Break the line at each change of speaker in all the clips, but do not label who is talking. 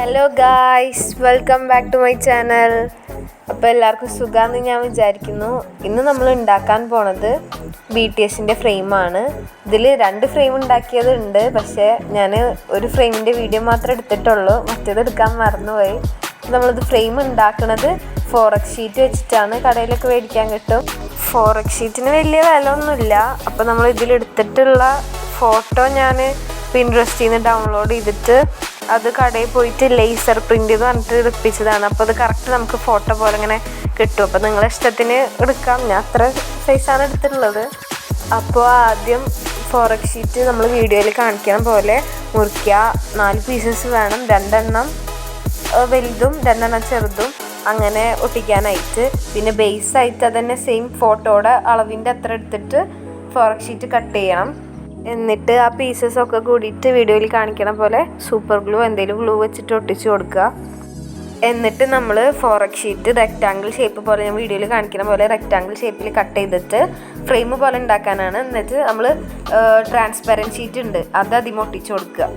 Hello guys, welcome back to my channel. അപ്പോൾ എല്ലാവർക്കും സുഖമാണെന്ന് ഞാൻ വിചാരിക്കുന്നു. ഇന്ന് നമ്മൾ ഉണ്ടാക്കാൻ പോണത് BTSൻ്റെ ഫ്രെയിമാണ്. ഇതിൽ 2 ഫ്രെയിം ഉണ്ടാക്കിയതുണ്ട്, പക്ഷേ ഞാൻ ഒരു ഫ്രെയിമിൻ്റെ വീഡിയോ മാത്രമേ എടുത്തിട്ടുള്ളൂ, മറ്റേത് എടുക്കാൻ മറന്നുപോയി. നമ്മളിത് ഫ്രെയിം ഉണ്ടാക്കുന്നത് 4x ഷീറ്റ് വെച്ചിട്ടാണ്. കടയിലൊക്കെ മേടിക്കാൻ കിട്ടും. 4x ഷീറ്റിന് വലിയ വില ഒന്നുമില്ല. അപ്പോൾ നമ്മൾ ഇതിലെടുത്തിട്ടുള്ള ഫോട്ടോ ഞാൻ പിൻട്രസ്റ്റിൽ നിന്ന് ഡൗൺലോഡ് ചെയ്തിട്ട് അത് കടയിൽ പോയിട്ട് ലേസർ പ്രിൻ്റ് എന്ന് പറഞ്ഞിട്ട് എടുപ്പിച്ചതാണ്. അപ്പോൾ അത് കറക്റ്റ് നമുക്ക് ഫോട്ടോ പോലെ ഇങ്ങനെ കിട്ടും. അപ്പോൾ നിങ്ങളെ ഇഷ്ടത്തിന് എടുക്കാം. ഞാൻ അത്ര സൈസാണ് എടുത്തിട്ടുള്ളത്. അപ്പോൾ ആദ്യം 4x ഷീറ്റ് നമ്മൾ വീഡിയോയിൽ കാണിക്കണ പോലെ മുറിക്കുക. 4 പീസസ് വേണം, 2 എണ്ണം വലുതും 2 എണ്ണം ചെറുതും, അങ്ങനെ ഒട്ടിക്കാനായിട്ട്. പിന്നെ ബേസായിട്ട് അതന്നെ സെയിം ഫോട്ടോയുടെ അളവിൻ്റെ അത്ര എടുത്തിട്ട് 4x ഷീറ്റ് കട്ട് ചെയ്യണം. എന്നിട്ട് ആ പീസസൊക്കെ കൂടിയിട്ട് വീഡിയോയിൽ കാണിക്കണ പോലെ സൂപ്പർ ഗ്ലൂ എന്തെങ്കിലും ഗ്ലൂ വെച്ചിട്ട് ഒട്ടിച്ച് കൊടുക്കുക. എന്നിട്ട് നമ്മൾ 4x ഷീറ്റ് റെക്റ്റാങ്കിൾ ഷേപ്പ് പോലെ, ഞാൻ വീഡിയോയിൽ കാണിക്കുന്ന പോലെ റെക്റ്റാങ്കിൾ ഷേപ്പിൽ കട്ട് ചെയ്തിട്ട് ഫ്രെയിം പോലെ ഉണ്ടാക്കാനാണ്. എന്നിട്ട് നമ്മൾ ട്രാൻസ്പെറൻറ്റ് ഷീറ്റ് ഉണ്ട്, അത് അതിൽ ഒട്ടിച്ച് കൊടുക്കുക.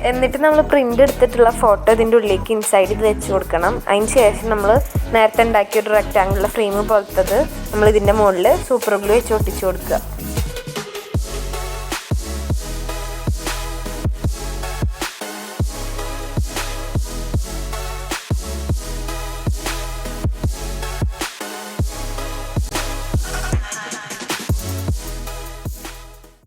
എന്നിട്ട് നമ്മൾ പ്രിൻ്റ് എടുത്തിട്ടുള്ള ഫോട്ടോ ഇതിൻ്റെ ഉള്ളിലേക്ക് ഇൻസൈഡ് ഇത് വെച്ച് കൊടുക്കണം. അതിന് ശേഷം നമ്മൾ നേരത്തെ ഉണ്ടാക്കിയൊരു റെക്റ്റാങ്കിളിലെ ഫ്രെയിം പോലത്തത് നമ്മൾ ഇതിൻ്റെ മുകളിൽ സൂപ്പർ ഗ്ലൂ വെച്ച് ഒട്ടിച്ച് കൊടുക്കുക.